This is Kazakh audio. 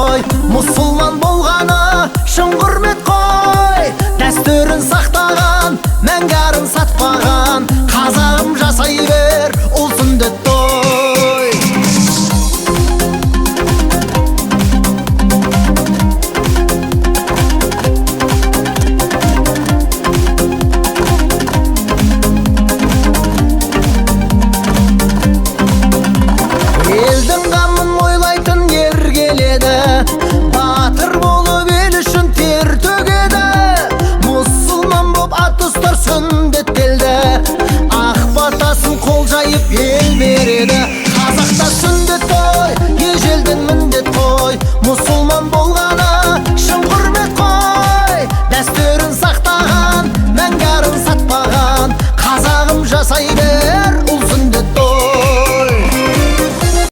той. Мұсылман болғаны шын құрмет қой. Дәстүрін сақтаған, мәңгәрін сатпаған, қазағым жасай бер ұл сүндет той. Елдің қамын ойлайтын ер келеді, батыр болып ел үшін тер төгеді. Мұсылман боп ат ұстар сүндеттелді, ақ батасын қол жайып ел береді.